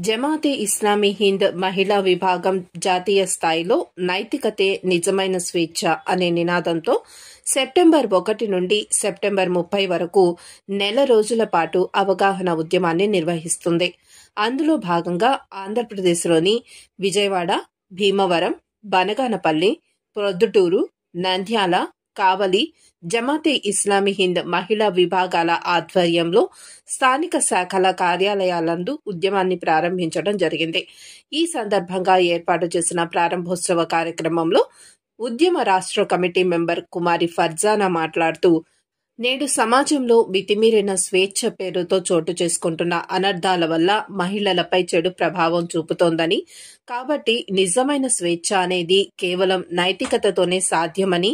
జమాతే ఇస్లామీ హింద్ మహిళా విభాగం జాతీయ స్థాయిలో నైతికతే నిజమైన స్వేచ్ఛ అనే నినాదంతో సెప్టెంబర్ 1 నుండి సెప్టెంబర్ 30 వరకు నెల రోజుల పాటు అవగాహన ఉద్యమాన్ని నిర్వహిస్తుంది. అందులో భాగంగా ఆంధ్రప్రదేశ్లోని విజయవాడ, భీమవరం, బనగానపల్లి, ప్రొద్దుటూరు, నంద్యాల, కావలి జమాతే ఇస్లామీ హింద్ మహిళా విభాగాల ఆధ్వర్యంలో స్థానిక శాఖల కార్యాలయాలందు ఉద్యమాన్ని ప్రారంభించడం జరిగింది. ఈ సందర్భంగా ఏర్పాటు చేసిన ప్రారంభోత్సవ కార్యక్రమంలో ఉద్యమ రాష్ట్ర కమిటీ మెంబర్ కుమారి ఫర్జానా మాట్లాడుతూ, నేడు సమాజంలో మితిమీరిన స్వేచ్ఛ పేరుతో చోటు చేసుకుంటున్న అనర్థాల వల్ల మహిళలపై చెడు ప్రభావం చూపుతోందని, కాబట్టి నిజమైన స్వేచ్ఛ అనేది కేవలం నైతికతతోనే సాధ్యమని,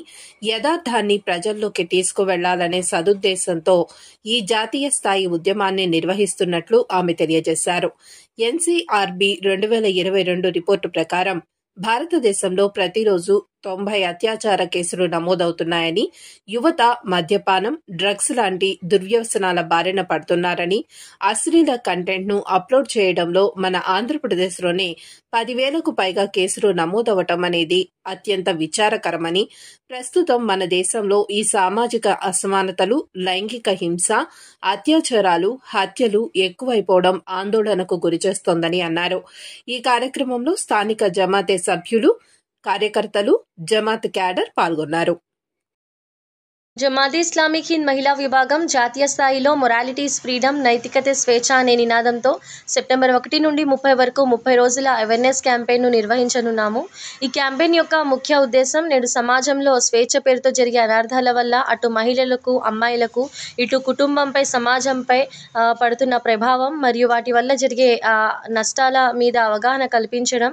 యథార్థాన్ని ప్రజల్లోకి తీసుకువెళ్లాలనే సదుద్దేశంతో ఈ జాతీయ స్థాయి ఉద్యమాన్ని నిర్వహిస్తున్నట్లు ఆమె తెలియజేశారు. ఎన్సీఆర్బీ 2022 రిపోర్టు ప్రకారం భారతదేశంలో ప్రతిరోజు 90 అత్యాచార కేసులు నమోదవుతున్నాయని, యువత మద్యపానం, డ్రగ్స్ లాంటి దుర్వ్యసనాల బారిన పడుతున్నారని, అశ్లీల కంటెంట్ ను అప్లోడ్ చేయడంలో మన ఆంధ్రప్రదేశ్లోనే 10,000కు పైగా కేసులు నమోదవటం అనేది అత్యంత విచారకరమని, ప్రస్తుతం మన దేశంలో ఈ సామాజిక అసమానతలు, లైంగిక హింస, అత్యాచారాలు, హత్యలు ఎక్కువైపోవడం ఆందోళనకు గురిచేస్తోందని అన్నారు. ఈ కార్యక్రమంలో స్థానిక జమాతే సభ్యులు, కార్యకర్తలు, జమాత్ క్యాడర్ పాల్గొన్నారు. జమాతే ఇస్లామిక్ హింద్ మహిళా విభాగం జాతీయ స్థాయిలో మొరాలిటీస్ ఫ్రీడమ్, నైతికతే స్వేచ్ఛ అనే నినాదంతో సెప్టెంబర్ 1 నుండి 30 వరకు 30 రోజుల అవేర్నెస్ క్యాంపెయిన్ను నిర్వహించనున్నాము. ఈ క్యాంపెయిన్ యొక్క ముఖ్య ఉద్దేశం నేడు సమాజంలో స్వేచ్ఛ పేరుతో జరిగే అనర్థాల వల్ల అటు మహిళలకు, అమ్మాయిలకు, ఇటు కుటుంబంపై, సమాజంపై పడుతున్న ప్రభావం మరియు వాటి వల్ల జరిగే నష్టాల మీద అవగాహన కల్పించడం,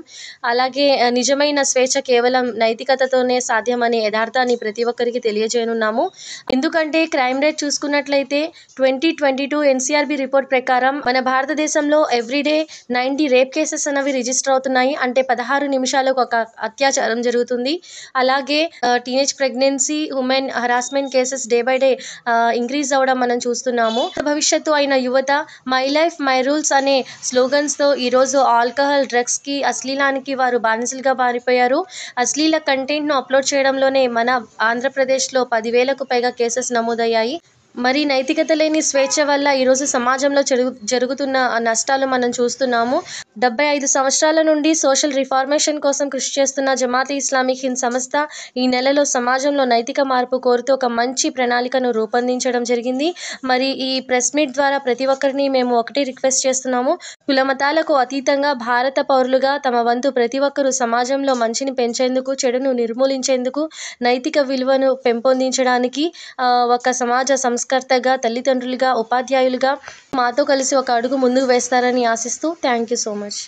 అలాగే నిజమైన స్వేచ్ఛ కేవలం నైతికతతోనే సాధ్యమనే యథార్థాన్ని ప్రతి ఒక్కరికి తెలియజేయనున్నాము. ఎందుకంటే క్రైమ్ రేట్ చూసుకున్నట్లయితే 2022 ఎన్సీఆర్బీ రిపోర్ట్ ప్రకారం మన భారతదేశంలో ఎవ్రీడే 90 రేప్ కేసెస్ అనేవి రిజిస్టర్ అవుతున్నాయి. అంటే 16 నిమిషాలకు ఒక అత్యాచారం జరుగుతుంది. అలాగే teenage pregnancy, women harassment cases day by day increase అవ్వడం మనం చూస్తున్నాము. భవిష్యత్తు అయిన యువత మై లైఫ్ మై రూల్స్ అనే స్లోగన్స్తో ఈరోజు ఆల్కహాల్, డ్రగ్స్కి, అశ్లీలానికి వారు బానిసలుగా మారిపోయారు. అశ్లీల కంటెంట్ను అప్లోడ్ చేయడంలోనే మన ఆంధ్రప్రదేశ్లో 10,000కు పైగా కేసెస్ నమోదయ్యాయి. మరి నైతికత లేని స్వేచ్ఛ వల్ల ఈరోజు సమాజంలో జరుగుతున్న నష్టాలు మనం చూస్తున్నాము. 75 సంవత్సరాల నుండి సోషల్ రిఫార్మేషన్ కోసం కృషి చేస్తున్న జమాతే ఇస్లామిక్ హింద్ సంస్థ ఈ నెలలో సమాజంలో నైతిక మార్పు కోరుతూ ఒక మంచి ప్రణాళికను రూపొందించడం జరిగింది. మరి ఈ ప్రెస్ మీట్ ద్వారా ప్రతి ఒక్కరిని మేము ఒకటి రిక్వెస్ట్ చేస్తున్నాము. కులమతాలకు అతీతంగా భారత పౌరులుగా తమ వంతు ప్రతి ఒక్కరూ సమాజంలో మంచిని పెంచేందుకు, చెడును నిర్మూలించేందుకు, నైతిక విలువను పెంపొందించడానికి ఒక సమాజ సంస్కర్తగా, తల్లిదండ్రులుగా, ఉపాధ్యాయులుగా మాతో కలిసి ఒక అడుగు ముందుకు వేస్తారని ఆశిస్తూ థ్యాంక్ యూ సో మచ్.